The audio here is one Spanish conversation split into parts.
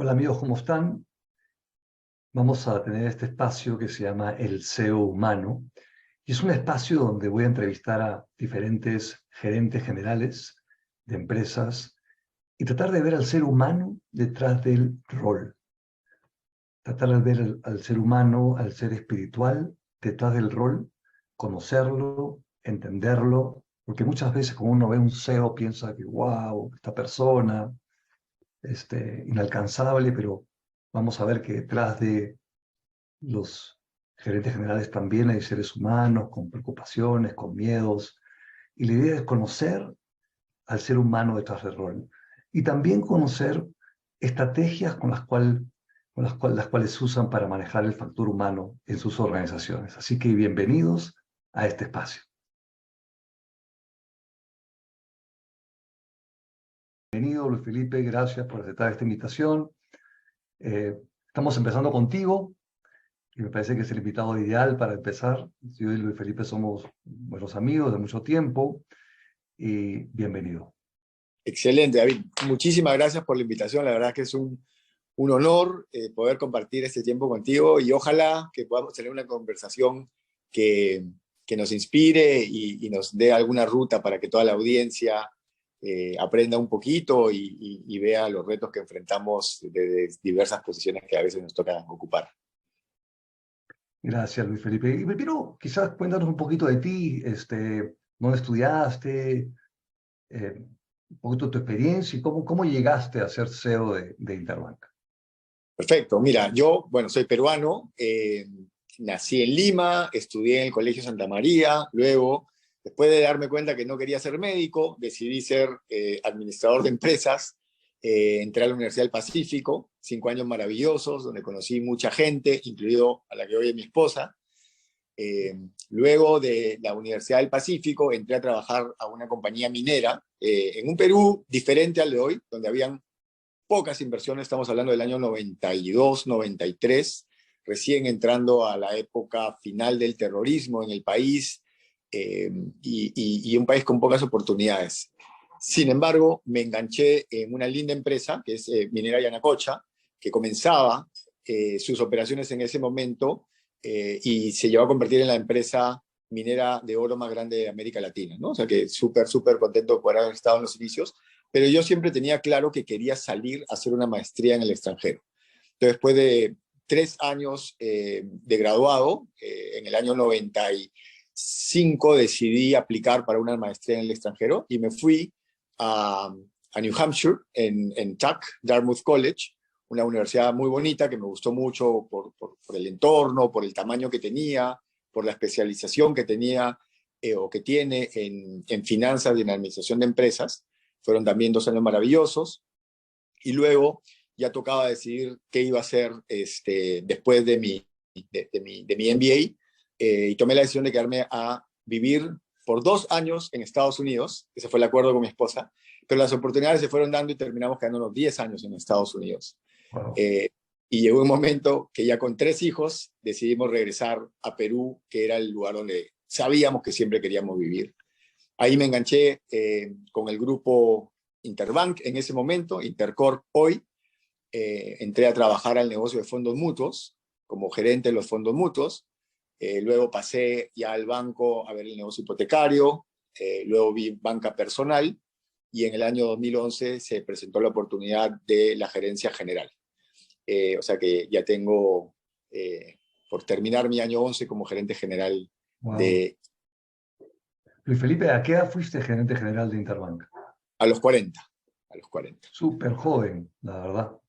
Hola amigos, ¿cómo están? Vamos a tener este espacio que se llama El SEO Humano y es un espacio donde voy a entrevistar a diferentes gerentes generales de empresas y tratar de ver al ser humano detrás del rol. Tratar de ver al ser humano, al ser espiritual detrás del rol, conocerlo, entenderlo, porque muchas veces cuando uno ve un SEO piensa que wow, esta persona, inalcanzable, pero vamos a ver que detrás de los gerentes generales también hay seres humanos con preocupaciones, con miedos, y la idea es conocer al ser humano detrás del rol y también conocer estrategias las cuales se usan para manejar el factor humano en sus organizaciones. Así que bienvenidos a este espacio. Bienvenido, Luis Felipe, gracias por aceptar esta invitación. Estamos empezando contigo. Y me parece que es el invitado ideal para empezar. Yo y Luis Felipe somos buenos amigos de mucho tiempo y bienvenido. Excelente, David. Muchísimas gracias por la invitación. La verdad que es un honor poder compartir este tiempo contigo y ojalá que podamos tener una conversación que nos inspire y nos dé alguna ruta para que toda la audiencia aprenda un poquito y vea los retos que enfrentamos de diversas posiciones que a veces nos toca ocupar. Gracias, Luis Felipe. Y primero, quizás cuéntanos un poquito de ti, dónde estudiaste, un poquito de tu experiencia y cómo llegaste a ser CEO de Interbank. Perfecto. Mira, yo, bueno, soy peruano, nací en Lima, estudié en el Colegio Santa María, luego, después de darme cuenta que no quería ser médico, decidí ser administrador de empresas, entré a la Universidad del Pacífico, 5 años maravillosos, donde conocí mucha gente, incluido a la que hoy es mi esposa. Luego de la Universidad del Pacífico, entré a trabajar a una compañía minera en un Perú diferente al de hoy, donde habían pocas inversiones, estamos hablando del año 92, 93, recién entrando a la época final del terrorismo en el país y un país con pocas oportunidades. Sin embargo, me enganché en una linda empresa, que es Minera Yanacocha, que comenzaba sus operaciones en ese momento y se llevó a convertir en la empresa minera de oro más grande de América Latina, ¿no? O sea que súper, súper contento de poder haber estado en los inicios, pero yo siempre tenía claro que quería salir a hacer una maestría en el extranjero. Entonces, después de 3 años de graduado, en el año 95 decidí aplicar para una maestría en el extranjero y me fui a New Hampshire, en TAC, Dartmouth College, una universidad muy bonita que me gustó mucho por el entorno, por el tamaño que tenía, por la especialización que tenía o que tiene en finanzas y en administración de empresas. Fueron también 2 años maravillosos. Y luego ya tocaba decidir qué iba a hacer después de mi MBA. Y tomé la decisión de quedarme a vivir por 2 años en Estados Unidos. Ese fue el acuerdo con mi esposa. Pero las oportunidades se fueron dando y terminamos quedándonos 10 años en Estados Unidos. Wow. Y llegó un momento que ya con 3 hijos decidimos regresar a Perú, que era el lugar donde sabíamos que siempre queríamos vivir. Ahí me enganché con el grupo Interbank en ese momento, Intercorp hoy. Entré a trabajar al negocio de fondos mutuos, como gerente de los fondos mutuos. Luego pasé ya al banco a ver el negocio hipotecario. Luego vi banca personal. Y en el año 2011 se presentó la oportunidad de la gerencia general. O sea que ya tengo por terminar mi año 11 como gerente general de... Luis Felipe, ¿a qué edad fuiste gerente general de Interbank? A los 40. A los 40. Súper joven, la verdad.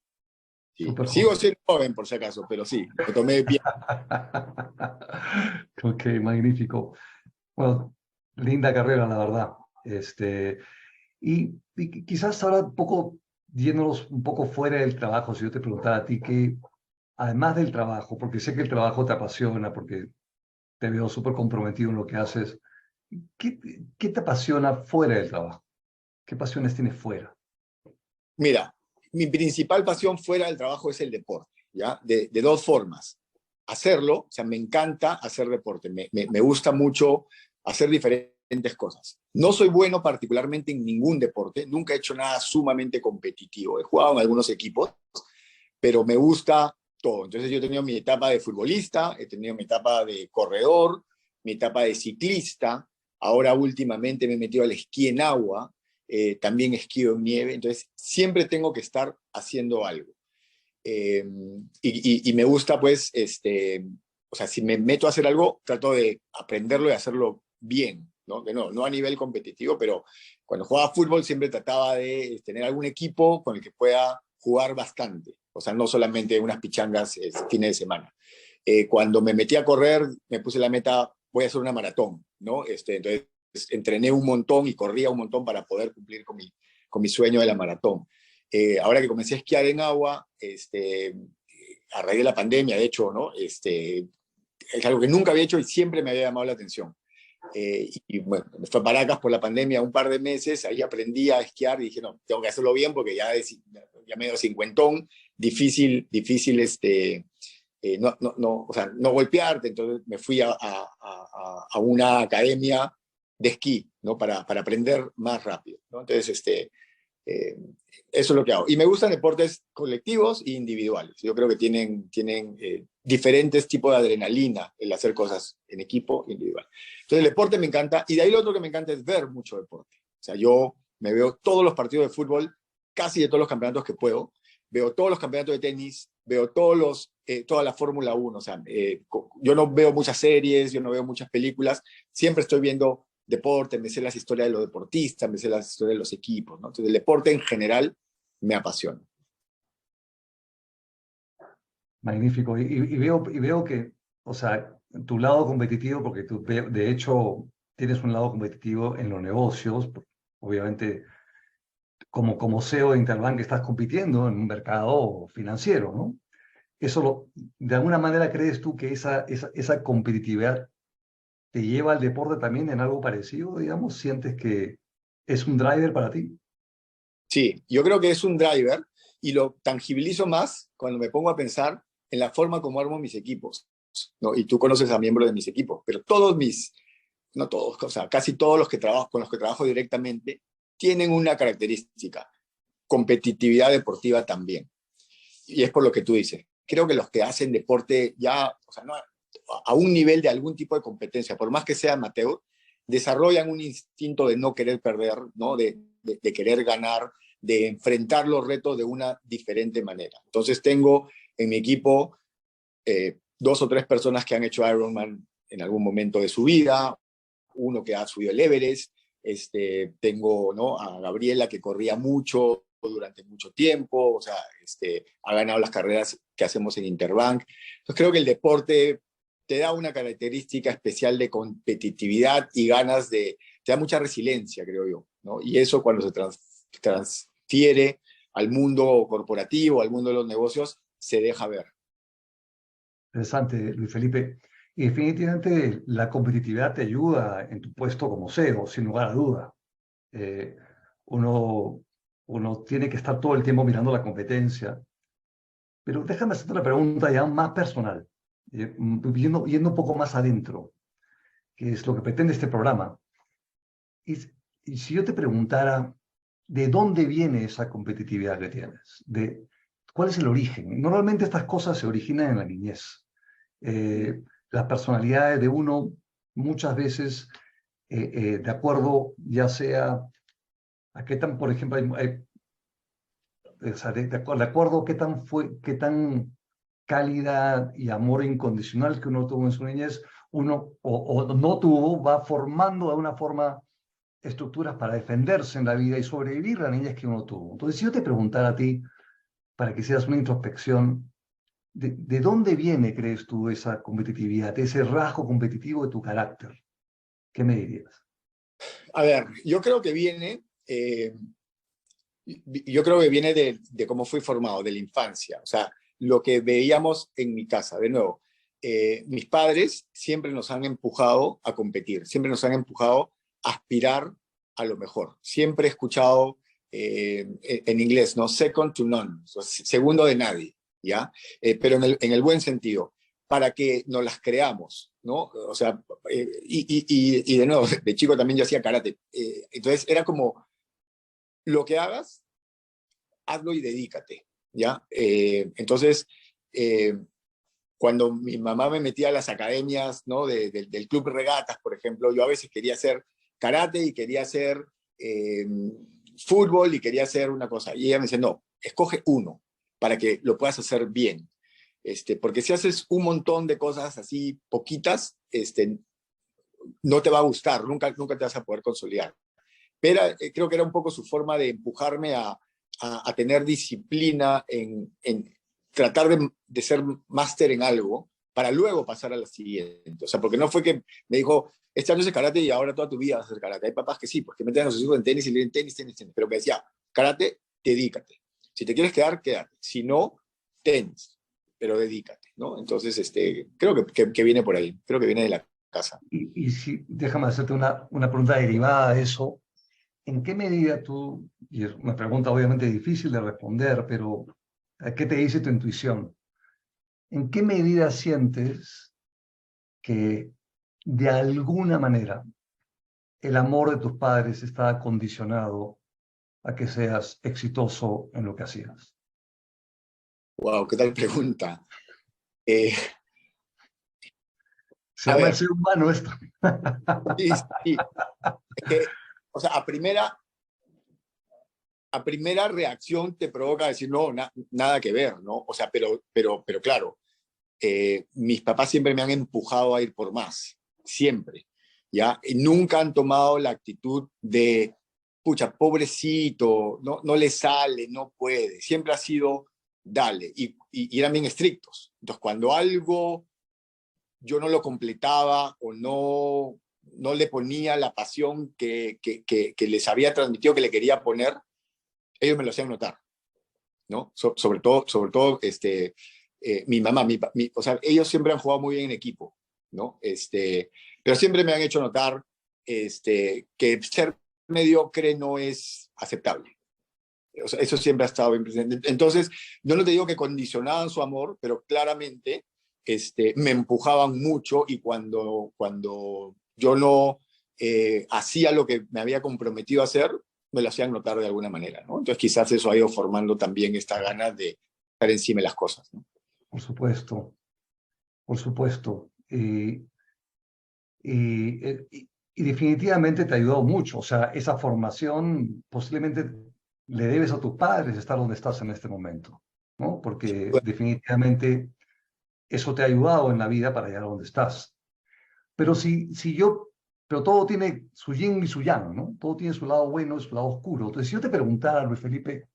Sí. Súper Sigo joven. siendo joven, por si acaso, pero sí, lo tomé bien. Ok, magnífico. Bueno, linda carrera, la verdad. Y quizás ahora un poco, yéndonos un poco fuera del trabajo, si yo te preguntara a ti que, además del trabajo, porque sé que el trabajo te apasiona, porque te veo súper comprometido en lo que haces, ¿qué, qué te apasiona fuera del trabajo? ¿Qué pasiones tienes fuera? Mira, mi principal pasión fuera del trabajo es el deporte, ¿ya? De 2 formas. Hacerlo, o sea, me encanta hacer deporte, me gusta mucho hacer diferentes cosas. No soy bueno particularmente en ningún deporte, nunca he hecho nada sumamente competitivo. He jugado en algunos equipos, pero me gusta todo. Entonces yo he tenido mi etapa de futbolista, he tenido mi etapa de corredor, mi etapa de ciclista, ahora últimamente me he metido al esquí en agua, también esquío en nieve, entonces siempre tengo que estar haciendo algo. Y me gusta, pues, o sea, si me meto a hacer algo, trato de aprenderlo y hacerlo bien, ¿no? Que no a nivel competitivo, pero cuando jugaba fútbol siempre trataba de tener algún equipo con el que pueda jugar bastante, o sea, no solamente unas pichangas fines de semana. Cuando me metí a correr, me puse la meta, voy a hacer una maratón, ¿no? Entonces entrené un montón y corría un montón para poder cumplir con mi sueño de la maratón. Ahora que comencé a esquiar en agua, a raíz de la pandemia, de hecho, ¿no? Es algo que nunca había hecho y siempre me había llamado la atención. Bueno, me fue a Paracas por la pandemia un par de meses, ahí aprendí a esquiar y dije, no, tengo que hacerlo bien porque ya medio cincuentón, difícil, o sea, no golpearte, entonces me fui a una academia de esquí, ¿no? Para aprender más rápido, ¿no? Entonces, eso es lo que hago. Y me gustan deportes colectivos e individuales. Yo creo que tienen diferentes tipos de adrenalina el hacer cosas en equipo e individual. Entonces el deporte me encanta y de ahí lo otro que me encanta es ver mucho deporte. O sea, yo me veo todos los partidos de fútbol, casi de todos los campeonatos que puedo. Veo todos los campeonatos de tenis, veo toda la Fórmula 1. O sea, yo no veo muchas series, yo no veo muchas películas. Siempre estoy viendo deporte, me sé las historias de los deportistas, me sé las historias de los equipos, ¿no? Entonces el deporte en general me apasiona. Magnífico. Y veo que, o sea, tu lado competitivo, porque tú de hecho tienes un lado competitivo en los negocios, obviamente como CEO de Interbank estás compitiendo en un mercado financiero, ¿no? ¿De alguna manera crees tú que esa competitividad te lleva al deporte también en algo parecido, digamos? ¿Sientes que es un driver para ti? Sí, yo creo que es un driver y lo tangibilizo más cuando me pongo a pensar en la forma como armo mis equipos, ¿no? Y tú conoces a miembros de mis equipos, pero no todos, o sea, casi todos con los que trabajo directamente tienen una característica, competitividad deportiva también. Y es por lo que tú dices. Creo que los que hacen deporte ya, o sea, no, a un nivel de algún tipo de competencia, por más que sea amateur, desarrollan un instinto de no querer perder, ¿no? De querer ganar, de enfrentar los retos de una diferente manera. Entonces tengo en mi equipo 2 o 3 personas que han hecho Ironman en algún momento de su vida, uno que ha subido el Everest, tengo, ¿no? A Gabriela que corría mucho durante mucho tiempo, o sea, ha ganado las carreras que hacemos en Interbank. Entonces creo que el deporte te da una característica especial de competitividad y te da mucha resiliencia, creo yo, ¿no? Y eso cuando se transfiere al mundo corporativo, al mundo de los negocios, se deja ver. Interesante, Luis Felipe. Y definitivamente la competitividad te ayuda en tu puesto como CEO, sin lugar a duda. Eh, uno, uno tiene que estar todo el tiempo mirando la competencia. Pero déjame hacerte una pregunta ya más personal, yendo un poco más adentro, que es lo que pretende este programa. Y, y si yo te preguntara, ¿de dónde viene esa competitividad que tienes? ¿Cuál es el origen? Normalmente estas cosas se originan en la niñez. Las personalidades de uno muchas veces, de acuerdo ya sea a qué tan, por ejemplo, o sea, de acuerdo a qué tan cálida y amor incondicional que uno tuvo en su niñez, uno o no tuvo, va formando de alguna forma estructuras para defenderse en la vida y sobrevivir la niñez que uno tuvo. Entonces, si yo te preguntara a ti, para que hicieras una introspección, ¿de dónde viene, crees tú, esa competitividad, ese rasgo competitivo de tu carácter? ¿Qué me dirías? A ver, yo creo que viene de cómo fui formado, de la infancia. O sea, lo que veíamos en mi casa, de nuevo, mis padres siempre nos han empujado a competir, siempre nos han empujado a aspirar a lo mejor. Siempre he escuchado en inglés, ¿no? Second to none, o sea, segundo de nadie, ¿ya? Pero en el buen sentido, para que nos las creamos, ¿no? O sea, y de nuevo, de chico también yo hacía karate. Entonces era como, lo que hagas, hazlo y dedícate. ¿ya? Entonces, cuando mi mamá me metía a las academias, ¿no? Del Club Regatas, por ejemplo, yo a veces quería hacer karate y quería hacer fútbol y quería hacer una cosa. Y ella me decía, no, escoge uno para que lo puedas hacer bien. Porque si haces un montón de cosas así, poquitas, no te va a gustar, nunca te vas a poder consolidar. Pero creo que era un poco su forma de empujarme a tener disciplina en tratar de ser máster en algo para luego pasar a la siguiente. O sea, porque no fue que me dijo, este año es karate y ahora toda tu vida vas a hacer karate. Hay papás que sí, porque meten a sus hijos en tenis y leen tenis, tenis, tenis. Pero que decía, karate, dedícate. Si te quieres quedar, quédate. Si no, tenis, pero dedícate, ¿no? Entonces, creo que viene por ahí. Creo que viene de la casa. Y si, déjame hacerte una pregunta derivada de eso. ¿En qué medida tú, y es una pregunta obviamente difícil de responder, pero ¿a qué te dice tu intuición? ¿En qué medida sientes que de alguna manera el amor de tus padres está condicionado a que seas exitoso en lo que hacías? Wow, ¿qué tal pregunta? Eh, Se a llama el ver, ser humano esto. sí, sí. Es que, o sea, a primera reacción te provoca decir, no, nada que ver, ¿no? O sea, pero claro, mis papás siempre me han empujado a ir por más, siempre, ¿ya? Y nunca han tomado la actitud de, pucha, pobrecito, no le sale, no puede. Siempre ha sido, dale, y eran bien estrictos. Entonces, cuando algo yo no lo completaba o no le ponía la pasión que les había transmitido, que le quería poner, ellos me lo hacían notar, ¿no? Sobre todo mi mamá, o sea, ellos siempre han jugado muy bien en equipo, ¿no? Pero siempre me han hecho notar que ser mediocre no es aceptable. O sea, eso siempre ha estado bien presente. Entonces, yo no te digo que condicionaban su amor, pero claramente me empujaban mucho y cuando yo no hacía lo que me había comprometido a hacer, me lo hacían notar de alguna manera, ¿no? Entonces quizás eso ha ido formando también esta ganas de estar encima de las cosas, ¿no? Por supuesto, por supuesto. Y definitivamente te ha ayudado mucho. O sea, esa formación posiblemente le debes a tus padres estar donde estás en este momento, ¿no? Porque definitivamente eso te ha ayudado en la vida para llegar a donde estás. Pero pero todo tiene su yin y su yang, ¿no? Todo tiene su lado bueno y su lado oscuro. Entonces, si yo te preguntara, Luis Felipe,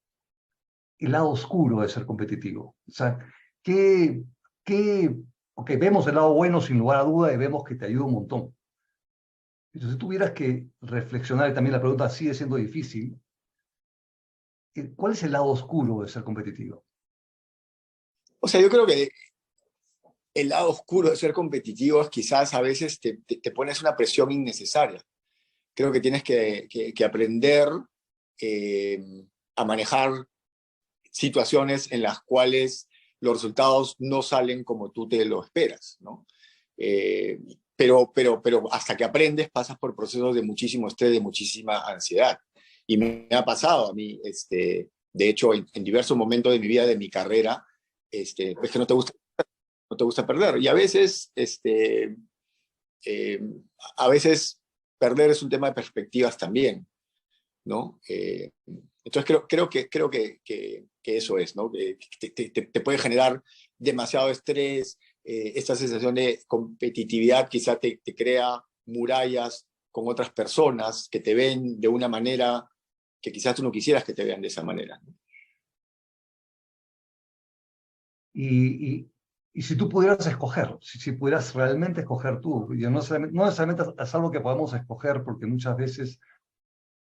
el lado oscuro de ser competitivo, o sea, ¿qué, ok, vemos el lado bueno sin lugar a duda y vemos que te ayuda un montón. Entonces, si tuvieras que reflexionar, y también la pregunta sigue siendo difícil, ¿cuál es el lado oscuro de ser competitivo? O sea, yo creo que el lado oscuro de ser competitivo es quizás a veces te pones una presión innecesaria. Creo que tienes que aprender eh, a manejar situaciones en las cuales los resultados no salen como tú te lo esperas, ¿no? Pero hasta que aprendes pasas por procesos de muchísimo estrés, de muchísima ansiedad. Y me ha pasado a mí, de hecho, en diversos momentos de mi vida, de mi carrera, es que no te gusta perder. Y eh, a veces perder es un tema de perspectivas también, ¿no? Entonces creo que eso es, ¿no? Que te puede generar demasiado estrés, esta sensación de competitividad quizá te crea murallas con otras personas que te ven de una manera que quizás tú no quisieras que te vean de esa manera, ¿no? Y, y, y si tú pudieras escoger, si pudieras realmente escoger tú, y no necesariamente es algo que podamos escoger, porque muchas veces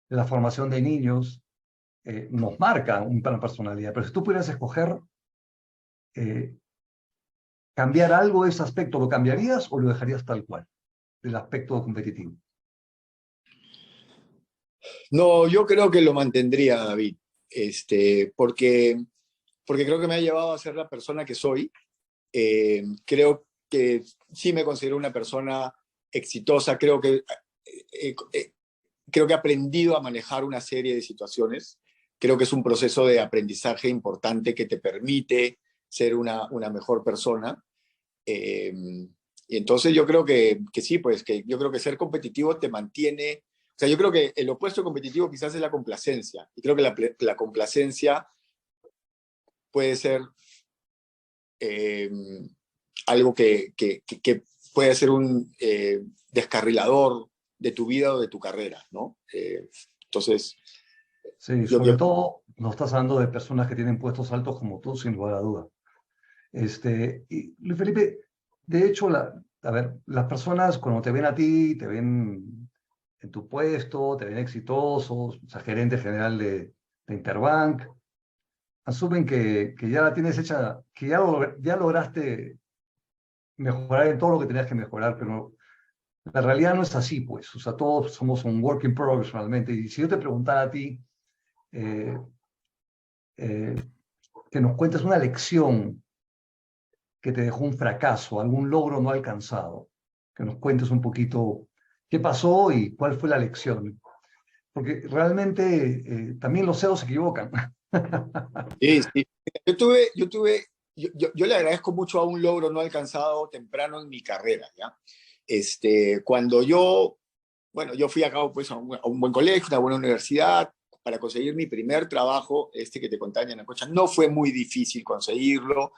la formación de niños nos marca una personalidad, pero si tú pudieras escoger eh, cambiar algo de ese aspecto, ¿lo cambiarías o lo dejarías tal cual, del aspecto competitivo? No, yo creo que lo mantendría, David, porque creo que me ha llevado a ser la persona que soy. Creo que sí me considero una persona exitosa, creo que he aprendido a manejar una serie de situaciones creo que es un proceso de aprendizaje importante que te permite ser una mejor persona. Y entonces yo creo que sí, pues que yo creo que ser competitivo te mantiene, o sea, yo creo que el opuesto competitivo quizás es la complacencia, y creo que la complacencia puede ser eh, algo que puede ser un descarrilador de tu vida o de tu carrera, ¿no? Entonces, Sí, sobre todo nos estás hablando de personas que tienen puestos altos como tú, sin lugar a duda. Y Luis Felipe, de hecho, a ver, las personas cuando te ven a ti, te ven en tu puesto, te ven exitoso, o sea, gerente general de Interbank, asumen que ya la tienes hecha, que ya lograste mejorar en todo lo que tenías que mejorar, pero la realidad no es así, pues. O sea, todos somos un work in progress realmente. Y si yo te preguntara a ti, eh, eh, que nos cuentes una lección que te dejó un fracaso, algún logro no alcanzado, que nos cuentes un poquito qué pasó y cuál fue la lección. Porque realmente también los CEOs se equivocan. sí, sí. Yo le agradezco mucho a un logro no alcanzado temprano en mi carrera, ¿ya? Cuando bueno, yo fui a cabo pues a un buen colegio, una buena universidad, para conseguir mi primer trabajo, que te contaba en Yanacocha, no fue muy difícil conseguirlo,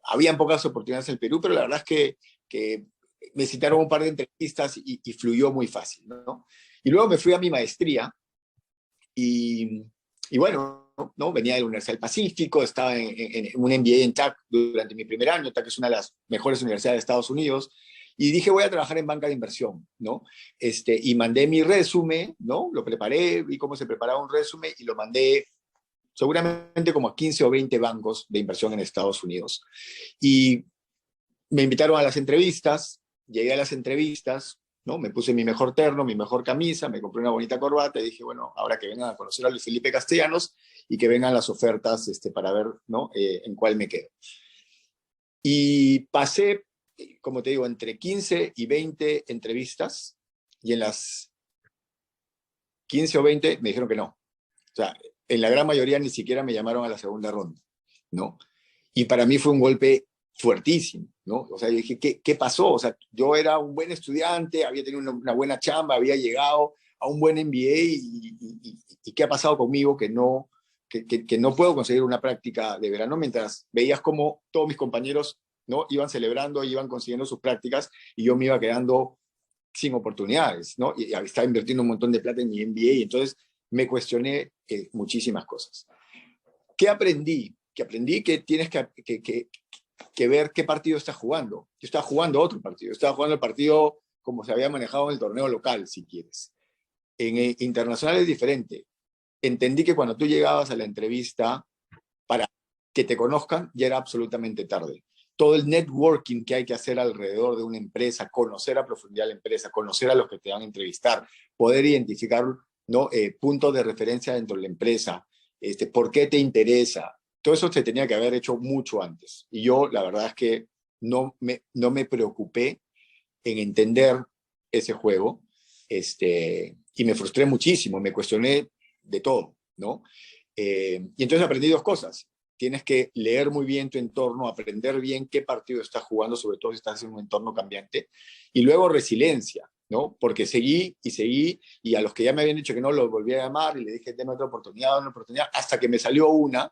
habían pocas oportunidades en el Perú, pero la verdad es que me citaron un par de entrevistas y fluyó muy fácil, ¿no? Y luego me fui a mi maestría y, y bueno, ¿no? Venía de la Universidad del Pacífico, estaba en un MBA en TAC durante mi primer año. TAC es una de las mejores universidades de Estados Unidos. Y dije, voy a trabajar en banca de inversión, ¿no? Y mandé mi resumen, ¿no? Lo preparé, vi cómo se preparaba un resumen y lo mandé seguramente como a 15 o 20 bancos de inversión en Estados Unidos. Y me invitaron a las entrevistas, llegué a las entrevistas, ¿no? Me puse mi mejor terno, mi mejor camisa, me compré una bonita corbata y dije, bueno, ahora que vengan a conocer a Luis Felipe Castellanos y que vengan las ofertas para ver, ¿no? En cuál me quedo. Y pasé, como te digo, entre 15 y 20 entrevistas y en las 15 o 20 me dijeron que no. O sea, en la gran mayoría ni siquiera me llamaron a la segunda ronda, ¿no? Y para mí fue un golpe fuertísimo, ¿no? O sea, yo dije, ¿qué pasó? O sea, yo era un buen estudiante, había tenido una buena chamba, había llegado a un buen MBA y ¿qué ha pasado conmigo que no puedo conseguir una práctica de verano mientras veías como todos mis compañeros, ¿no? Iban celebrando, iban consiguiendo sus prácticas y yo me iba quedando sin oportunidades, ¿no? Y estaba invirtiendo un montón de plata en mi MBA y entonces me cuestioné muchísimas cosas. ¿Qué aprendí? Que aprendí que tienes que ver qué partido estás jugando. Yo estaba jugando otro partido, estaba jugando el partido como se había manejado en el torneo local, si quieres. En internacional es diferente. Entendí que cuando tú llegabas a la entrevista para que te conozcan, ya era absolutamente tarde. Todo el networking que hay que hacer alrededor de una empresa, conocer a profundidad la empresa, conocer a los que te van a entrevistar, poder identificar, ¿no? Puntos de referencia dentro de la empresa, por qué te interesa. Todo eso se tenía que haber hecho mucho antes. Y yo, la verdad es que no me preocupé en entender ese juego, y me frustré muchísimo, me cuestioné de todo, ¿no? Y entonces aprendí dos cosas. Tienes que leer muy bien tu entorno, aprender bien qué partido estás jugando, sobre todo si estás en un entorno cambiante. Y luego resiliencia, ¿no? Porque seguí, y a los que ya me habían dicho que no, los volví a llamar y le dije, denme otra oportunidad, hasta que me salió una,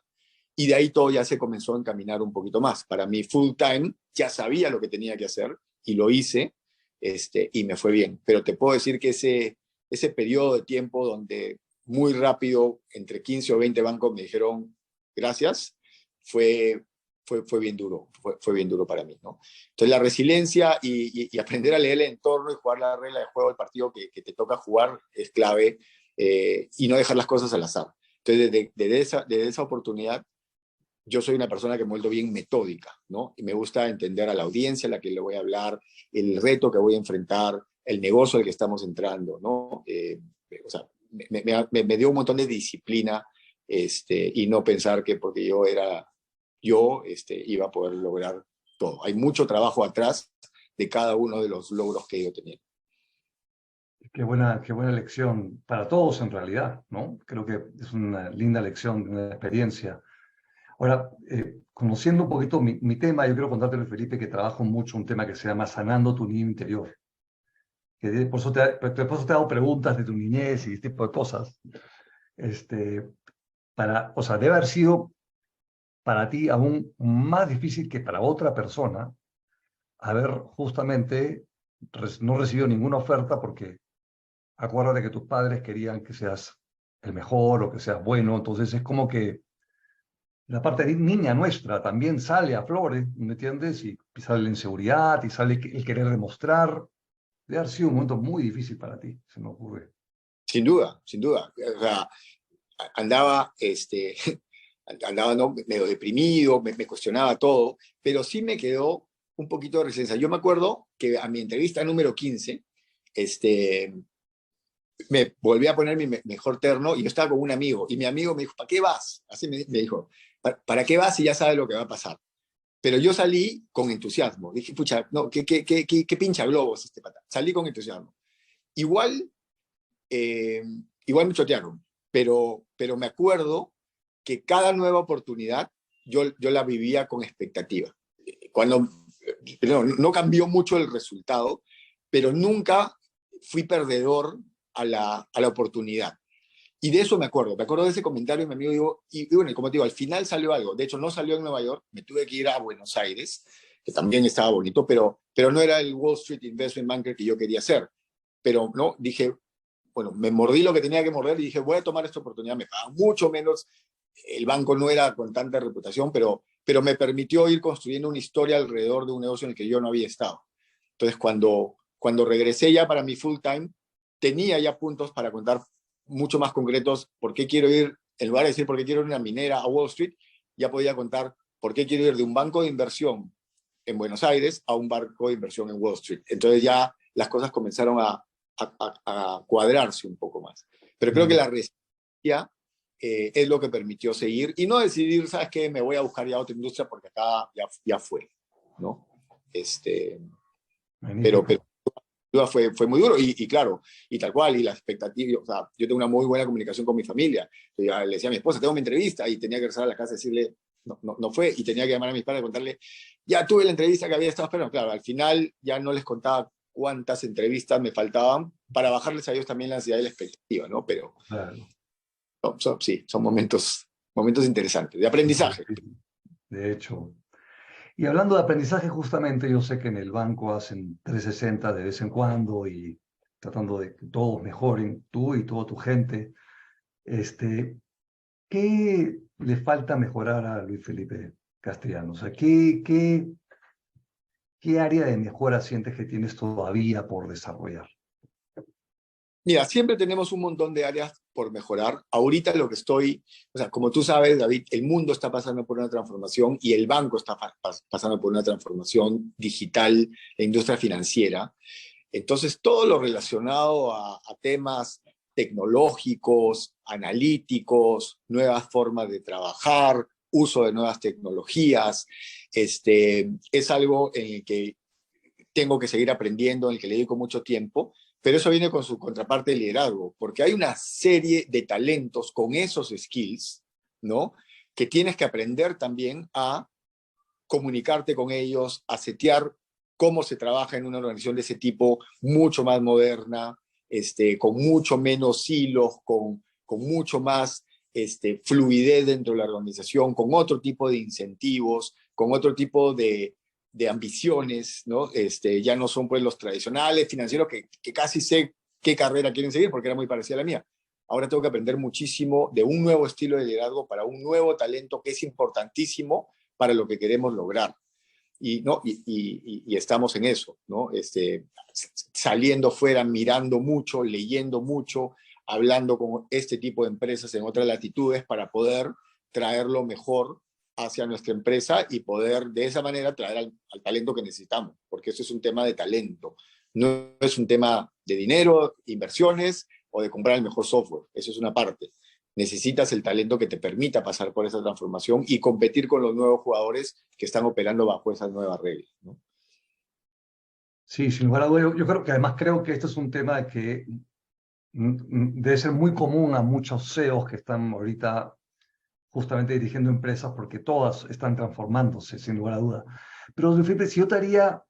y de ahí todo ya se comenzó a encaminar un poquito más. Para mí, full time, ya sabía lo que tenía que hacer, y lo hice, y me fue bien. Pero te puedo decir que ese periodo de tiempo donde muy rápido, entre 15 o 20 bancos me dijeron gracias, fue bien duro, fue bien duro para mí, ¿no? Entonces la resiliencia y aprender a leer el entorno y jugar la regla de juego del partido que te toca jugar es clave, y no dejar las cosas al azar. Entonces desde esa oportunidad yo soy una persona que me he vuelto bien metódica, ¿no? Y me gusta entender a la audiencia a la que le voy a hablar, el reto que voy a enfrentar, el negocio al que estamos entrando, ¿no? O sea, me dio un montón de disciplina, y no pensar que porque yo iba a poder lograr todo. Hay mucho trabajo atrás de cada uno de los logros que yo tenía. qué buena lección para todos en realidad, ¿no? Creo que es una linda lección, una experiencia. Ahora, conociendo un poquito mi tema, yo quiero contarte, Luis Felipe, que trabajo mucho un tema que se llama sanando tu niño interior. Por eso te hago preguntas de tu niñez y este tipo de cosas. Este, o sea, debe haber sido para ti aún más difícil que para otra persona haber justamente no recibido ninguna oferta porque acuérdate que tus padres querían que seas el mejor o que seas bueno, entonces es como que la parte niña nuestra también sale a flores, ¿me entiendes? Y sale la inseguridad y sale el querer demostrar. Debe haber sido un momento muy difícil para ti, se me ocurre. Sin duda, sin duda. O sea, andaba, andaba ¿no? medio deprimido, me cuestionaba todo, pero sí me quedó un poquito de resistencia. Yo me acuerdo que a mi entrevista número 15, este, me volví a poner mi mejor terno y yo estaba con un amigo y mi amigo me dijo, ¿para qué vas? Así me dijo, ¿para qué vas si ya sabes lo que va a pasar? Pero yo salí con entusiasmo. Dije, pucha, no, qué pincha globos este pata. Salí con entusiasmo. Igual, eh, igual me chotearon, pero me acuerdo que cada nueva oportunidad yo la vivía con expectativa. Cuando, no cambió mucho el resultado, pero nunca fui perdedor a la oportunidad. Y de eso me acuerdo de ese comentario de mi amigo, digo, y bueno, como te digo, al final salió algo, de hecho no salió en Nueva York, me tuve que ir a Buenos Aires, que también estaba bonito, pero no era el Wall Street Investment Banker que yo quería hacer, pero no, dije, bueno, me mordí lo que tenía que morder y dije, voy a tomar esta oportunidad, me pagan mucho menos, el banco no era con tanta reputación, pero me permitió ir construyendo una historia alrededor de un negocio en el que yo no había estado. Entonces, cuando regresé ya para mi full time, tenía ya puntos para contar mucho más concretos por qué quiero ir, en lugar de decir por qué quiero ir a una minera a Wall Street, ya podía contar por qué quiero ir de un banco de inversión en Buenos Aires a un banco de inversión en Wall Street. Entonces ya las cosas comenzaron a cuadrarse un poco más. Pero creo que Mm, la resistencia es lo que permitió seguir y no decidir, ¿sabes qué? Me voy a buscar ya otra industria porque acá ya fue, ¿no? Este, pero magnífico. fue muy duro y claro, y tal cual, y la expectativa, o sea, yo tengo una muy buena comunicación con mi familia. Yo le decía a mi esposa, tengo mi entrevista y tenía que regresar a la casa y decirle, no fue, y tenía que llamar a mis padres y contarle, ya tuve la entrevista que había estado esperando. Claro, al final ya no les contaba cuántas entrevistas me faltaban para bajarles a ellos también la ansiedad y la expectativa, ¿no? Pero Claro. sí, son momentos interesantes, de aprendizaje. De hecho. Y hablando de aprendizaje, justamente yo sé que en el banco hacen 360 de vez en cuando y tratando de que todos mejoren, tú y toda tu gente. Este, ¿Qué le falta mejorar a Luis Felipe Castellano? O sea, ¿qué área de mejora sientes que tienes todavía por desarrollar? Mira, siempre tenemos un montón de áreas por mejorar. Ahorita lo que estoy, o sea, como tú sabes, David, el mundo está pasando por una transformación y el banco está pasando por una transformación digital, la industria financiera. Entonces, todo lo relacionado a temas tecnológicos, analíticos, nuevas formas de trabajar, uso de nuevas tecnologías, es algo en el que tengo que seguir aprendiendo, en el que le dedico mucho tiempo, pero eso viene con su contraparte de liderazgo, porque hay una serie de talentos con esos skills, ¿no? Que tienes que aprender también a comunicarte con ellos, a setear cómo se trabaja en una organización de ese tipo, mucho más moderna, con mucho menos hilos, con mucho más fluidez dentro de la organización, con otro tipo de incentivos, con otro tipo de ambiciones, ¿no? Ya no son pues los tradicionales financieros que casi sé qué carrera quieren seguir porque era muy parecida a la mía. Ahora tengo que aprender muchísimo de un nuevo estilo de liderazgo para un nuevo talento que es importantísimo para lo que queremos lograr. Y, ¿no? y estamos en eso, ¿no? Saliendo fuera, mirando mucho, leyendo mucho, hablando con este tipo de empresas en otras latitudes para poder traer lo mejor hacia nuestra empresa y poder de esa manera traer al talento que necesitamos, porque eso es un tema de talento, no es un tema de dinero, inversiones o de comprar el mejor software, eso es una parte. Necesitas el talento que te permita pasar por esa transformación y competir con los nuevos jugadores que están operando bajo esas nuevas reglas, ¿no? Sí, sin lugar a dudas, yo creo que además creo que esto es un tema que debe ser muy común a muchos CEOs que están ahorita justamente dirigiendo empresas porque todas están transformándose, sin lugar a duda. Pero Felipe, si yo te haría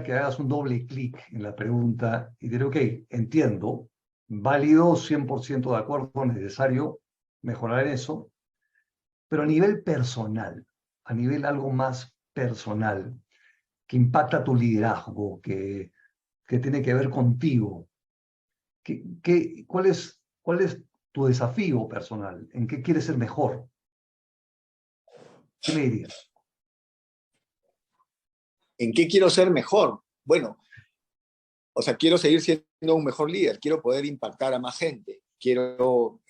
que hagas un doble clic en la pregunta y diré, ok, entiendo, válido, 100% de acuerdo, necesario mejorar eso, pero a nivel personal, a nivel algo más personal, que impacta tu liderazgo, que tiene que ver contigo, cuál es tu desafío personal? ¿En qué quieres ser mejor? ¿Qué me dirías? ¿En qué quiero ser mejor? Bueno, o sea, quiero seguir siendo un mejor líder, quiero poder impactar a más gente, quiero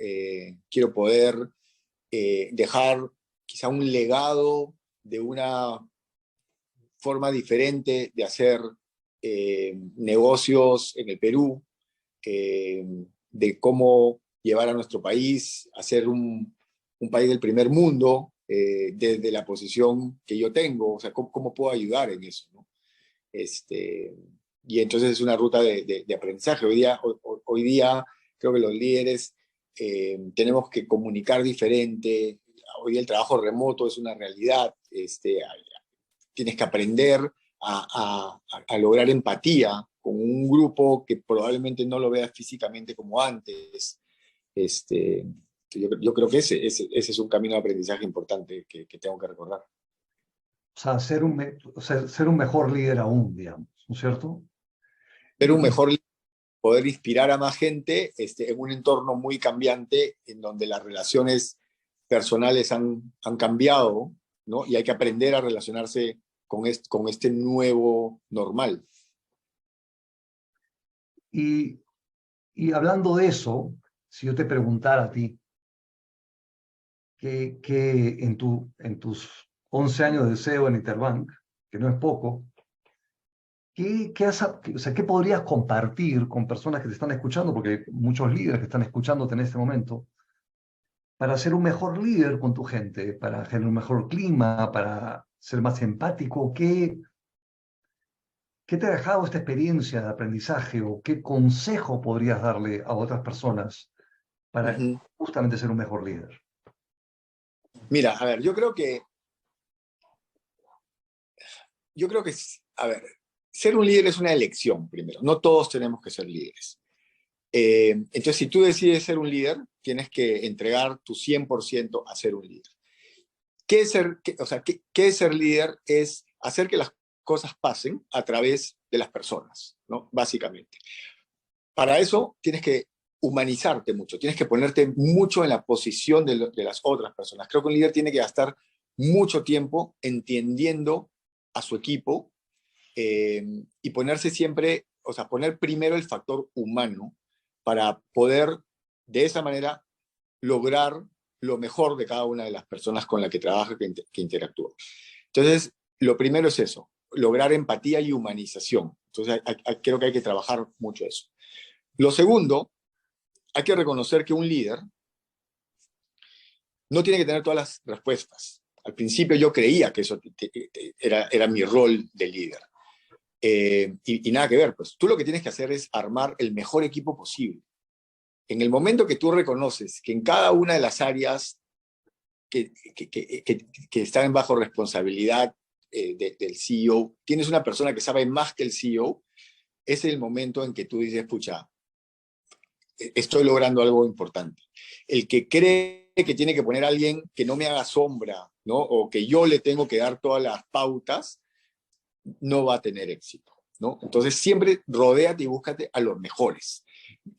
poder dejar quizá un legado de una forma diferente de hacer negocios en el Perú, eh, de cómo llevar a nuestro país a ser un país del primer mundo, desde la posición que yo tengo, o sea, cómo puedo ayudar en eso, ¿no? Este, y entonces es una ruta de aprendizaje. Hoy día creo que los líderes tenemos que comunicar diferente. Hoy día el trabajo remoto es una realidad. Tienes que aprender a lograr empatía con un grupo que probablemente no lo veas físicamente como antes. Este, yo creo que ese es un camino de aprendizaje importante que tengo que recordar. O sea, o sea, ser un mejor líder aún, digamos, ¿no es cierto? Ser un Y, mejor líder, poder inspirar a más gente en un entorno muy cambiante, en donde las relaciones personales han cambiado, ¿no? Y hay que aprender a relacionarse con este nuevo normal. y, y hablando de eso, si yo te preguntara a ti, que en tus 11 años de SEO en Interbank, que no es poco, o sea, ¿qué podrías compartir con personas que te están escuchando? Porque hay muchos líderes que están escuchándote en este momento, para ser un mejor líder con tu gente, para generar un mejor clima, para ser más empático. ¿Qué te ha dejado esta experiencia de aprendizaje o qué consejo podrías darle a otras personas para Ujú. justamente ser un mejor líder? Mira, a ver, yo creo que, a ver, ser un líder es una elección primero. No todos tenemos que ser líderes. Entonces, si tú decides ser un líder, tienes que entregar tu 100% a ser un líder. ¿Qué es ser líder? Es hacer que las cosas pasen a través de las personas, ¿no? Básicamente. Para eso tienes que humanizarte mucho, tienes que ponerte mucho en la posición de las otras personas. Creo que un líder tiene que gastar mucho tiempo entendiendo a su equipo, y ponerse siempre, o sea, poner primero el factor humano para poder de esa manera lograr lo mejor de cada una de las personas con las que trabaja, que interactúa. Entonces, lo primero es eso, lograr empatía y humanización. Entonces, creo que hay que trabajar mucho eso. Lo segundo, hay que reconocer que un líder no tiene que tener todas las respuestas. Al principio yo creía que eso era mi rol de líder. Y nada que ver, pues tú lo que tienes que hacer es armar el mejor equipo posible. En el momento que tú reconoces que en cada una de las áreas que están bajo responsabilidad del CEO, tienes una persona que sabe más que el CEO, ese es el momento en que tú dices, pucha, estoy logrando algo importante. El que cree que tiene que poner a alguien que no me haga sombra, ¿no? O que yo le tengo que dar todas las pautas, no va a tener éxito, ¿no? Entonces siempre rodéate y búscate a los mejores.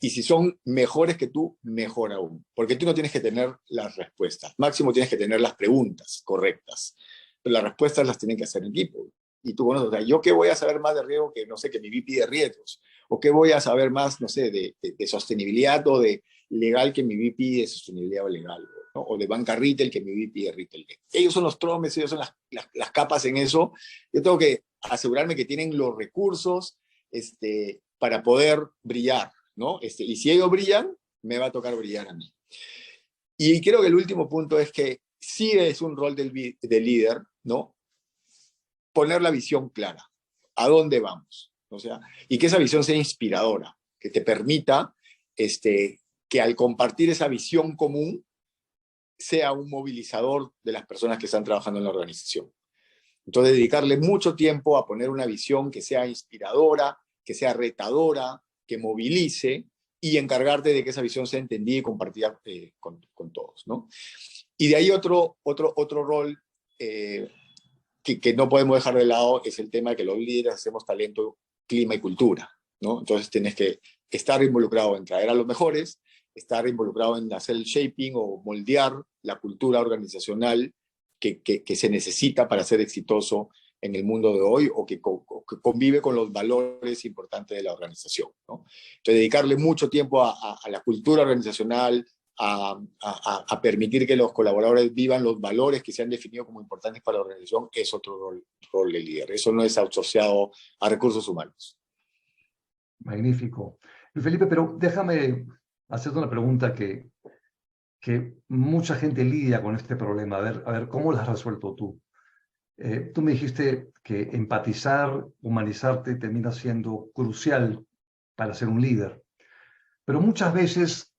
Y si son mejores que tú, mejor aún. Porque tú no tienes que tener las respuestas. Máximo tienes que tener las preguntas correctas. Pero las respuestas las tienen que hacer el equipo. Y tú, bueno, o sea, ¿yo qué voy a saber más de riesgo que, no sé, que mi VP de riesgos? ¿O qué voy a saber más, no sé, de sostenibilidad o de legal que mi VP de sostenibilidad o legal? ¿No? O de banca retail que mi VP de retail. Ellos son los tromes, ellos son las capas en eso. Yo tengo que asegurarme que tienen los recursos para poder brillar, ¿no? Y si ellos brillan, me va a tocar brillar a mí. Y creo que el último punto es que sí es un rol del líder, ¿no? Poner la visión clara. ¿A dónde vamos? O sea, y que esa visión sea inspiradora, que te permita que al compartir esa visión común sea un movilizador de las personas que están trabajando en la organización. Entonces, dedicarle mucho tiempo a poner una visión que sea inspiradora, que sea retadora, que movilice y encargarte de que esa visión sea entendida y compartida con todos, ¿no? Y de ahí otro rol que no podemos dejar de lado es el tema de que los líderes hacemos talento, clima y cultura, ¿no? Entonces tienes que estar involucrado en traer a los mejores, estar involucrado en hacer el shaping o moldear la cultura organizacional que se necesita para ser exitoso en el mundo de hoy o que convive con los valores importantes de la organización, ¿no? Entonces, dedicarle mucho tiempo a la cultura organizacional, a permitir que los colaboradores vivan los valores que se han definido como importantes para la organización, es otro rol de líder. Eso no es asociado a recursos humanos. Magnífico. Luis Felipe, pero déjame hacerte una pregunta que mucha gente lidia con este problema. A ver, ¿cómo lo has resuelto tú? Tú me dijiste que empatizar, humanizarte termina siendo crucial para ser un líder. Pero muchas veces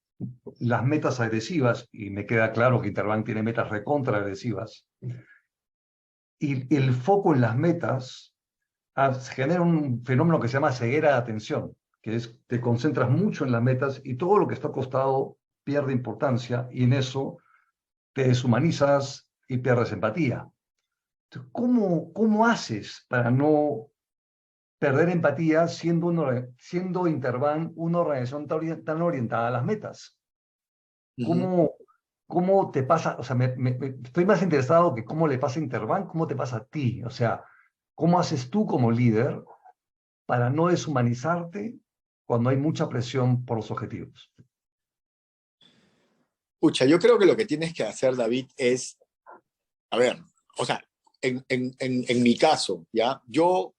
las metas agresivas, y me queda claro que Interbank tiene metas recontra agresivas, y el foco en las metas genera un fenómeno que se llama ceguera de atención, que es te concentras mucho en las metas y todo lo que está acostado pierde importancia y en eso te deshumanizas y pierdes empatía. Entonces, ¿cómo haces para no perder empatía siendo Interbank una organización tan orientada a las metas? ¿Cómo te pasa? O sea, estoy más interesado que cómo le pasa a Interbank, cómo te pasa a ti. O sea, ¿cómo haces tú como líder para no deshumanizarte cuando hay mucha presión por los objetivos? Pucha, yo creo que lo que tienes que hacer, David, es, a ver, o sea, en mi caso, ¿ya? Yo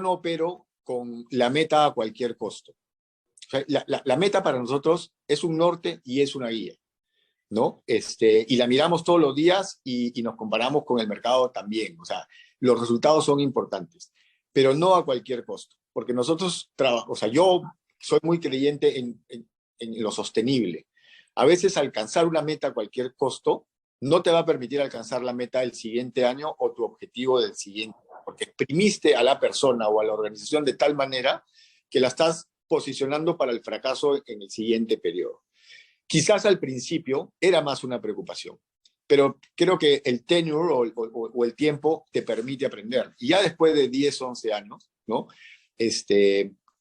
no opero con la meta a cualquier costo. O sea, la meta para nosotros es un norte y es una guía, ¿no? Y la miramos todos los días y nos comparamos con el mercado también. O sea, los resultados son importantes, pero no a cualquier costo, porque nosotros o sea, yo soy muy creyente en lo sostenible. A veces alcanzar una meta a cualquier costo no te va a permitir alcanzar la meta del siguiente año o tu objetivo del siguiente, porque exprimiste a la persona o a la organización de tal manera que la estás posicionando para el fracaso en el siguiente periodo. Quizás al principio era más una preocupación, pero creo que el tenure o el tiempo te permite aprender. Y ya después de 10, 11 años, ¿no?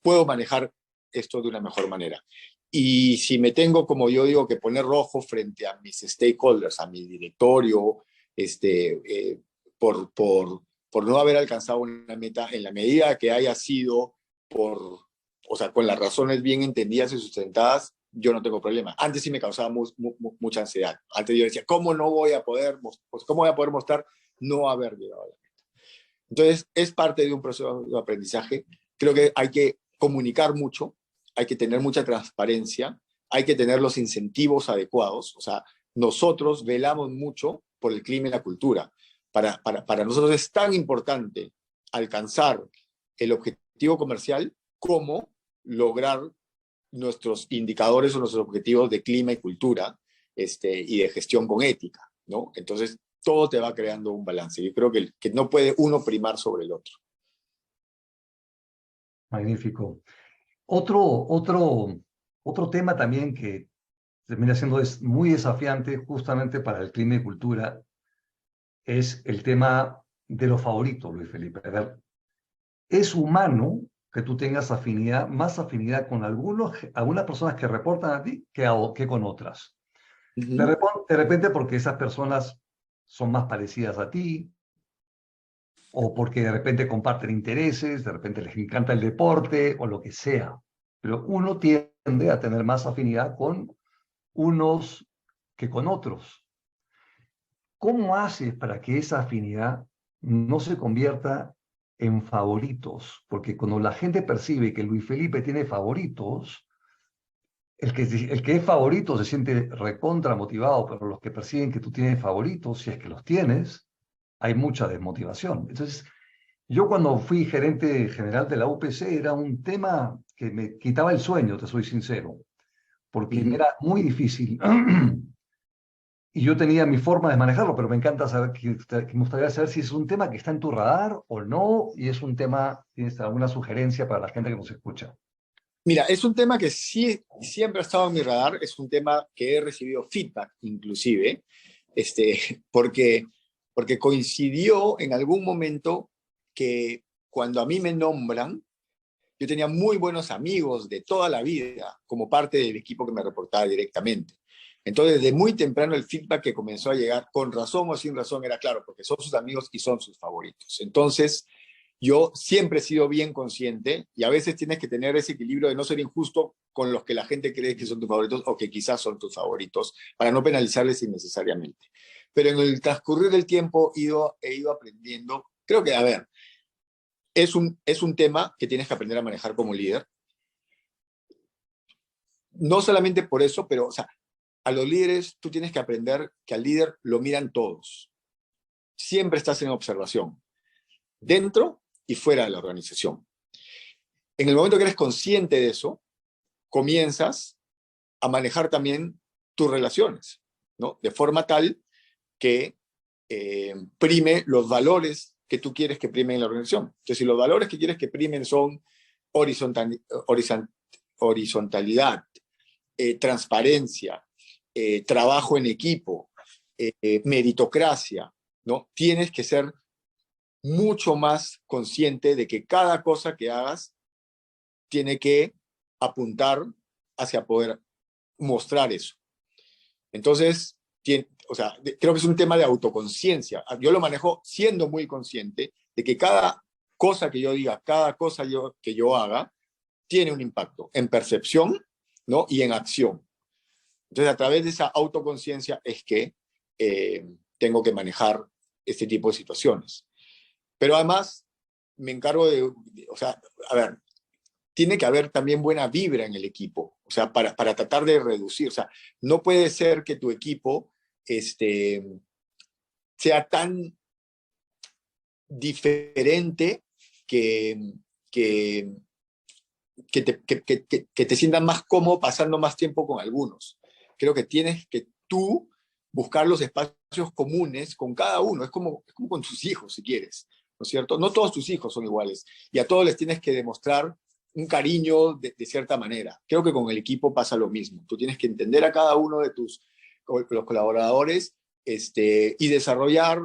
Puedo manejar esto de una mejor manera. Y si me tengo, como yo digo, que poner rojo frente a mis stakeholders, a mi directorio, por no haber alcanzado una meta, en la medida que haya sido o sea, con las razones bien entendidas y sustentadas, yo no tengo problema. Antes sí me causaba mucha ansiedad. Antes yo decía, ¿cómo voy a poder mostrar no haber llegado a la meta? Entonces, es parte de un proceso de aprendizaje. Creo que hay que comunicar mucho, hay que tener mucha transparencia, hay que tener los incentivos adecuados. O sea, nosotros velamos mucho por el clima y la cultura. Para nosotros es tan importante alcanzar el objetivo comercial como lograr nuestros indicadores o nuestros objetivos de clima y cultura y de gestión con ética, ¿no? Entonces, todo te va creando un balance. Yo creo que no puede uno primar sobre el otro. Magnífico. Otro tema también que termina siendo muy desafiante justamente para el clima y cultura es el tema de los favoritos, Luis Felipe. A ver, es humano que tú tengas más afinidad con algunas personas que reportan a ti que con otras. De repente porque esas personas son más parecidas a ti, o porque de repente comparten intereses, de repente les encanta el deporte, o lo que sea. Pero uno tiende a tener más afinidad con unos que con otros. ¿Cómo haces para que esa afinidad no se convierta en favoritos? Porque cuando la gente percibe que Luis Felipe tiene favoritos, el que es favorito se siente recontra motivado, pero los que perciben que tú tienes favoritos, si es que los tienes, hay mucha desmotivación. Entonces, Yo cuando fui gerente general de la UPC era un tema que me quitaba el sueño, te soy sincero, porque me Ujú. era muy difícil. Y yo tenía mi forma de manejarlo, pero me encanta saber, que me gustaría saber si es un tema que está en tu radar o no, y es un tema, ¿tienes alguna sugerencia para la gente que nos escucha? Mira, es un tema que sí siempre ha estado en mi radar, es un tema que he recibido feedback inclusive, porque, porque coincidió en algún momento que cuando a mí me nombran, yo tenía muy buenos amigos de toda la vida como parte del equipo que me reportaba directamente. Entonces, desde muy temprano el feedback que comenzó a llegar, con razón o sin razón, era claro, porque son sus amigos y son sus favoritos. Entonces, yo siempre he sido bien consciente y a veces tienes que tener ese equilibrio de no ser injusto con los que la gente cree que son tus favoritos o que quizás son tus favoritos, para no penalizarles innecesariamente. Pero en el transcurrir del tiempo he ido aprendiendo, creo que, a ver, es un tema que tienes que aprender a manejar como líder. No solamente por eso, pero, o sea, a los líderes tú tienes que aprender que al líder lo miran todos. Siempre estás en observación, dentro y fuera de la organización. En el momento que eres consciente de eso, comienzas a manejar también tus relaciones, ¿no? De forma tal que prime los valores que tú quieres que primen en la organización. Entonces, si los valores que quieres que primen son horizontal, horizontalidad, transparencia, trabajo en equipo, meritocracia, ¿no? Tienes que ser mucho más consciente de que cada cosa que hagas tiene que apuntar hacia poder mostrar eso. Entonces, o sea, creo que es un tema de autoconciencia. Yo lo manejo siendo muy consciente de que cada cosa que yo diga, cada cosa que yo haga, tiene un impacto en percepción, ¿no? Y en acción. Entonces, a través de esa autoconciencia es que tengo que manejar este tipo de situaciones. Pero además, me encargo o sea, a ver, tiene que haber también buena vibra en el equipo, o sea, para tratar de reducir, o sea, no puede ser que tu equipo sea tan diferente que, que, que te sientas más cómodo pasando más tiempo con algunos. Creo que tienes que tú buscar los espacios comunes con cada uno, es como con tus hijos, si quieres, ¿no es cierto? No todos tus hijos son iguales y a todos les tienes que demostrar un cariño de cierta manera. Creo que con el equipo pasa lo mismo. Tú tienes que entender a cada uno de los colaboradores y desarrollar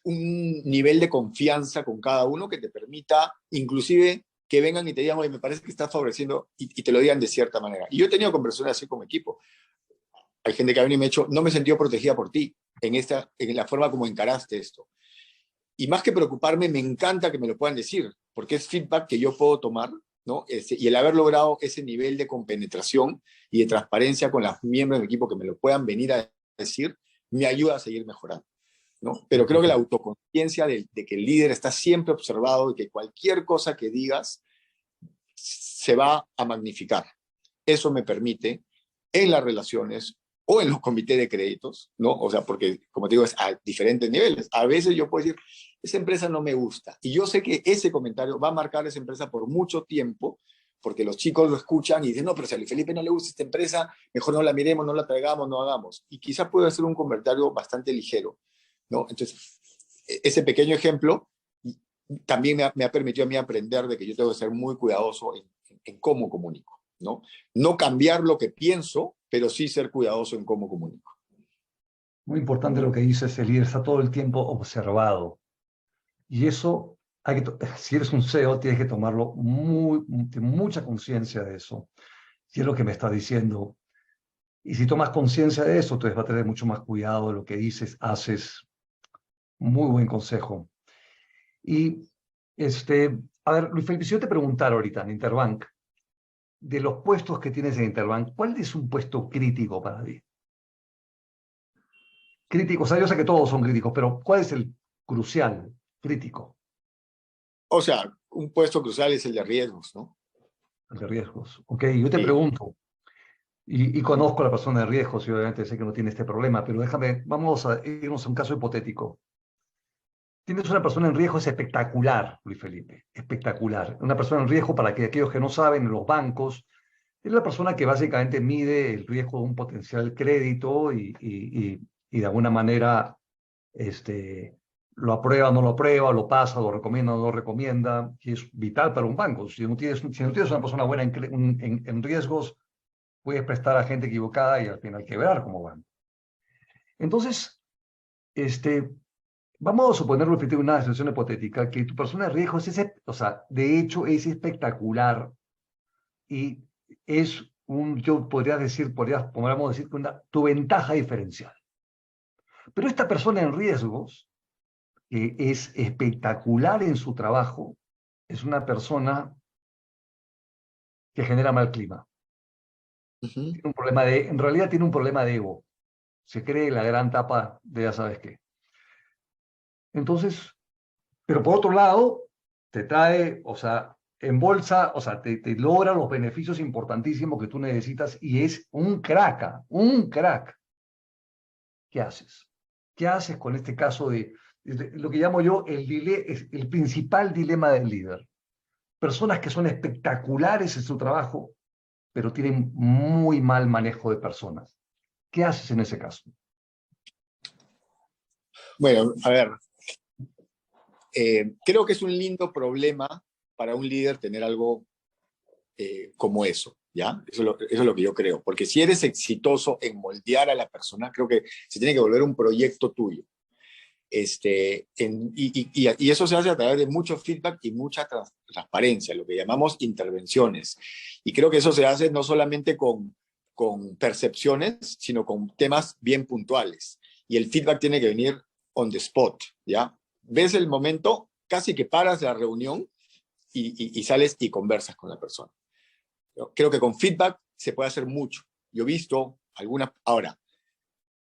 un nivel de confianza con cada uno que te permita, inclusive, que vengan y te digan, oye, me parece que estás favoreciendo, y te lo digan de cierta manera. Y yo he tenido conversaciones así como equipo. Hay gente que ha venido y me ha dicho, no me he sentido protegida por ti en la forma como encaraste esto. Y más que preocuparme, me encanta que me lo puedan decir, porque es feedback que yo puedo tomar, ¿no? Y el haber logrado ese nivel de compenetración y de transparencia con los miembros del equipo que me lo puedan venir a decir, me ayuda a seguir mejorando, ¿no? Pero creo que la Perfecto. autoconciencia de que el líder está siempre observado y que cualquier cosa que digas se va a magnificar. Eso me permite en las relaciones o en los comités de créditos, ¿no? O sea, porque, como te digo, es a diferentes niveles. A veces yo puedo decir, esa empresa no me gusta. Y yo sé que ese comentario va a marcar a esa empresa por mucho tiempo, porque los chicos lo escuchan y dicen, no, pero si a Luis Felipe no le gusta esta empresa, mejor no la miremos, no la traigamos, no hagamos. Y quizás puede ser un comentario bastante ligero, ¿no? Entonces, ese pequeño ejemplo también me ha permitido a mí aprender de que yo tengo que ser muy cuidadoso en cómo comunico, ¿no? No cambiar lo que pienso, pero sí ser cuidadoso en cómo comunico. Muy importante lo que dices, el líder está todo el tiempo observado. Y eso, si eres un CEO, tienes que tomarlo mucha conciencia de eso. Y es lo que me está diciendo. Y si tomas conciencia de eso, entonces vas a tener mucho más cuidado de lo que dices, haces. Muy buen consejo. Y, a ver, Luis Felipe, si yo te preguntara ahorita en Interbank, de los puestos que tienes en Interbank, ¿cuál es un puesto crítico para ti? Crítico, o sea, yo sé que todos son críticos, pero ¿cuál es el crucial, crítico, O sea, un puesto crucial es el de riesgos, ¿no? el de riesgos? Ok, yo te Sí. pregunto, y conozco a la persona de riesgos y obviamente sé que no tiene este problema, pero vamos a irnos a un caso hipotético. tienes una persona en riesgo, es espectacular, Luis Felipe, espectacular. Una persona en riesgo, para que aquellos que no saben, en los bancos, es la persona que básicamente mide el riesgo de un potencial crédito y de alguna manera este, lo aprueba, no lo aprueba, lo pasa, lo recomienda, no lo recomienda, y es vital para un banco. Si no tienes una persona buena en riesgos, puedes prestar a gente equivocada y al final quebrar como banco. Entonces, este, vamos a suponer, repito, una situación hipotética, que tu persona de riesgo es o sea, de hecho es espectacular y es yo podría decir, podríamos decir que tu ventaja diferencial. Pero esta persona en riesgos, que es espectacular en su trabajo, es una persona que genera mal clima. Ujú. Tiene un problema en realidad tiene un problema de ego. Se cree la gran tapa de ya sabes qué. Entonces, pero por otro lado, te trae, o sea, en bolsa, o sea, te logra los beneficios importantísimos que tú necesitas y es un crack. ¿Qué haces? ¿Qué haces con este caso de lo que llamo yo el principal dilema del líder? Personas que son espectaculares en su trabajo, pero tienen muy mal manejo de personas. ¿Qué haces en ese caso? Bueno, a ver, creo que es un lindo problema para un líder tener algo como eso, ¿ya? Eso es lo que yo creo, porque si eres exitoso en moldear a la persona, creo que se tiene que volver un proyecto tuyo. Y eso se hace a través de mucho feedback y mucha transparencia, lo que llamamos intervenciones. Y creo que eso se hace no solamente con percepciones, sino con temas bien puntuales. Y el feedback tiene que venir on the spot, ¿ya? Ves el momento, casi que paras la reunión y sales y conversas con la persona. Creo que con feedback se puede hacer mucho. Yo he visto algunas, ahora,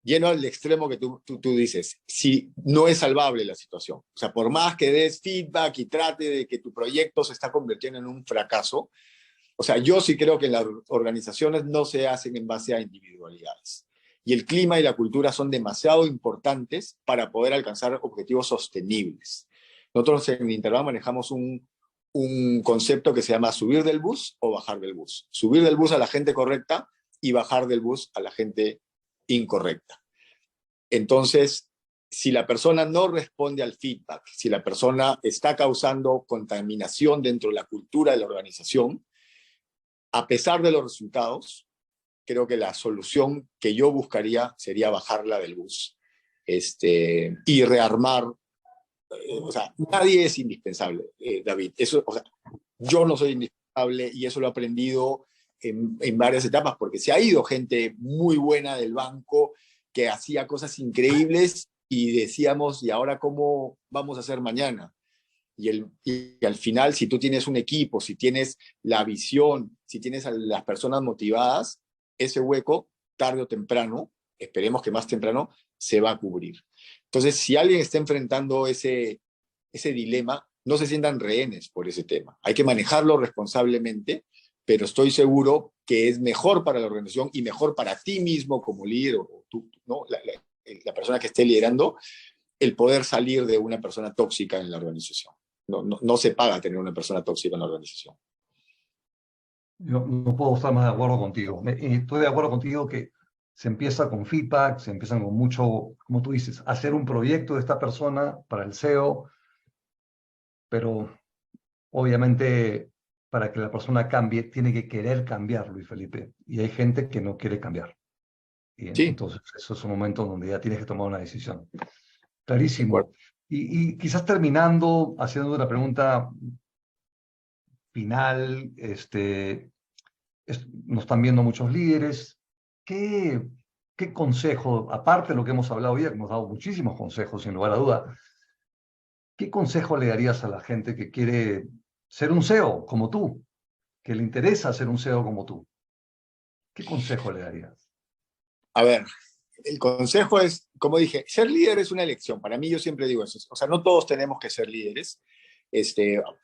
lleno al extremo que tú dices, si no es salvable la situación. O sea, por más que des feedback y trate de que tu proyecto se está convirtiendo en un fracaso, o sea, yo sí creo que las organizaciones no se hacen en base a individualidades. Y el clima y la cultura son demasiado importantes para poder alcanzar objetivos sostenibles. Nosotros en Interbank manejamos un concepto que se llama subir del bus o bajar del bus. Subir del bus a la gente correcta y bajar del bus a la gente incorrecta. Entonces, si la persona no responde al feedback, si la persona está causando contaminación dentro de la cultura de la organización, a pesar de los resultados, creo que la solución que yo buscaría sería bajarla del bus y rearmar. O sea, nadie es indispensable, David. Eso, o sea, yo no soy indispensable y eso lo he aprendido en varias etapas, porque se ha ido gente muy buena del banco que hacía cosas increíbles y decíamos, ¿y ahora cómo vamos a hacer mañana? Y al final, si tú tienes un equipo, si tienes la visión, si tienes a las personas motivadas, ese hueco, tarde o temprano, esperemos que más temprano, se va a cubrir. Entonces, si alguien está enfrentando ese dilema, no se sientan rehenes por ese tema. Hay que manejarlo responsablemente, pero estoy seguro que es mejor para la organización y mejor para ti mismo como líder o tú, ¿no? La persona que esté liderando, el poder salir de una persona tóxica en la organización. No se paga tener una persona tóxica en la organización. Yo no puedo estar más de acuerdo contigo. Estoy de acuerdo contigo que se empieza con feedback, se empiezan con mucho, como tú dices, hacer un proyecto de esta persona para el SEO, pero obviamente para que la persona cambie, tiene que querer cambiar, Luis Felipe. Y hay gente que no quiere cambiar. Y Sí, entonces, eso es un momento donde ya tienes que tomar una decisión. de acuerdo. Clarísimo. Y quizás terminando, haciendo una pregunta final, nos están viendo muchos líderes. ¿Qué, qué consejo, aparte de lo que hemos hablado hoy, hemos dado muchísimos consejos, sin lugar a duda, qué consejo le darías a la gente que quiere ser un CEO como tú, que le interesa ser un CEO como tú? ¿Qué consejo le darías? A ver, el consejo es, como dije, ser líder es una elección. Para mí yo siempre digo eso. O sea, no todos tenemos que ser líderes.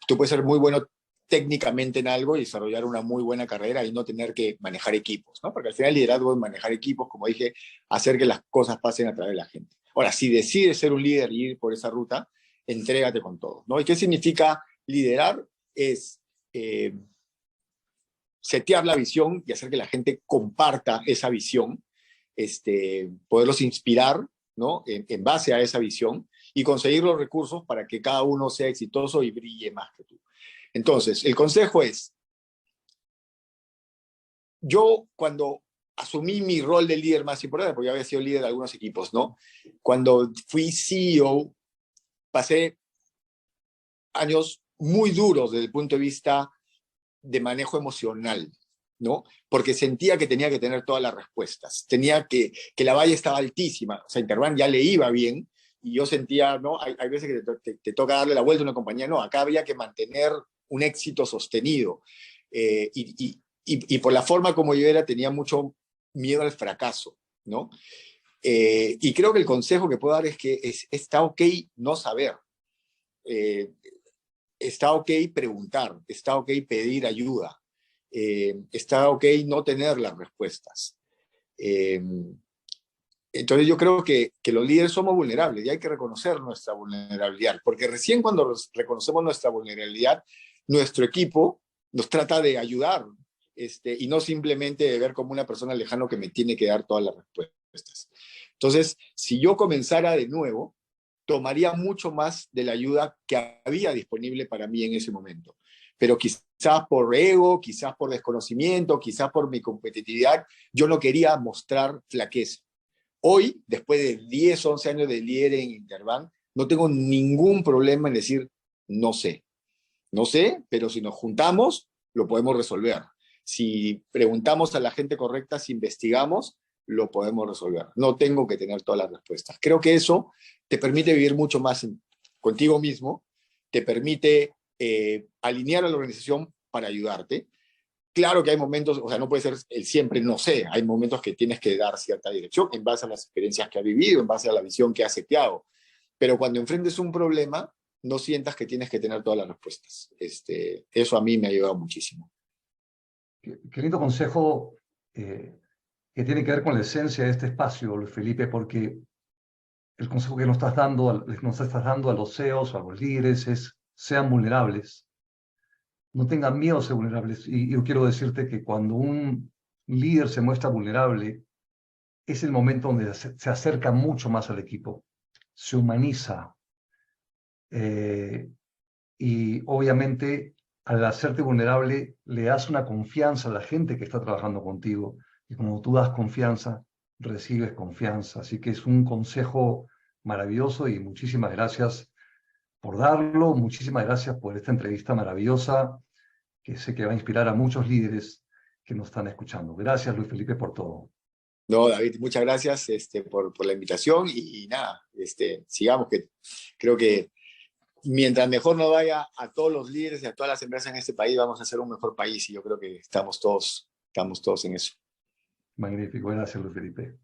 Tú puedes ser muy bueno técnicamente en algo y desarrollar una muy buena carrera y no tener que manejar equipos, ¿no? Porque al final el liderazgo es manejar equipos, como dije, hacer que las cosas pasen a través de la gente. Ahora, si decides ser un líder y ir por esa ruta, entrégate con todo, ¿no? ¿Y qué significa liderar? Es setear la visión y hacer que la gente comparta esa visión, poderlos inspirar, ¿no? En base a esa visión y conseguir los recursos para que cada uno sea exitoso y brille más que tú. Entonces, el consejo es, yo cuando asumí mi rol de líder más importante, porque yo había sido líder de algunos equipos, ¿no? Cuando fui CEO, pasé años muy duros desde el punto de vista de manejo emocional, ¿no? Porque sentía que tenía que tener todas las respuestas, tenía que la valla estaba altísima, o sea, Interbank ya le iba bien, y yo sentía, ¿no? Hay veces que te toca darle la vuelta a una compañía, no, acá había que mantener un éxito sostenido, y por la forma como yo era, tenía mucho miedo al fracaso, ¿no? Y creo que el consejo que puedo dar es que está ok no saber, eh, está ok preguntar, está ok pedir ayuda, está ok no tener las respuestas. Eh, entonces yo creo que los líderes somos vulnerables y hay que reconocer nuestra vulnerabilidad, porque recién cuando reconocemos nuestra vulnerabilidad, nuestro equipo nos trata de ayudar, y no simplemente de ver como una persona lejana que me tiene que dar todas las respuestas. Entonces, si yo comenzara de nuevo, tomaría mucho más de la ayuda que había disponible para mí en ese momento. Pero quizás por ego, quizás por desconocimiento, quizás por mi competitividad, yo no quería mostrar flaqueza. Hoy, después de 10, 11 años de líder en Interbank, no tengo ningún problema en decir, no sé. No sé, pero si nos juntamos, lo podemos resolver. Si preguntamos a la gente correcta, si investigamos, lo podemos resolver. No tengo que tener todas las respuestas. Creo que eso te permite vivir mucho más contigo mismo, te permite alinear a la organización para ayudarte. Claro que hay momentos, o sea, no puede ser el siempre no sé, hay momentos que tienes que dar cierta dirección en base a las experiencias que has vivido, en base a la visión que has seteado. Pero cuando enfrentes un problema, no sientas que tienes que tener todas las respuestas. Eso a mí me ha ayudado muchísimo. Qué lindo consejo que tiene que ver con la esencia de este espacio, Luis Felipe, porque el consejo que nos estás dando a los CEOs, a los líderes, es sean vulnerables, no tengan miedo a ser vulnerables. Y yo quiero decirte que cuando un líder se muestra vulnerable, es el momento donde se acerca mucho más al equipo, se humaniza. Y obviamente, al hacerte vulnerable, le das una confianza a la gente que está trabajando contigo. Y cuando tú das confianza, recibes confianza. Así que es un consejo maravilloso y muchísimas gracias por darlo. Muchísimas gracias por esta entrevista maravillosa que sé que va a inspirar a muchos líderes que nos están escuchando. Gracias, Luis Felipe, por todo. No, David, muchas gracias por la invitación y nada, sigamos, que creo que mientras mejor nos vaya a todos los líderes y a todas las empresas en este país, vamos a ser un mejor país y yo creo que estamos todos en eso. Magnífico. Gracias, Luis Felipe.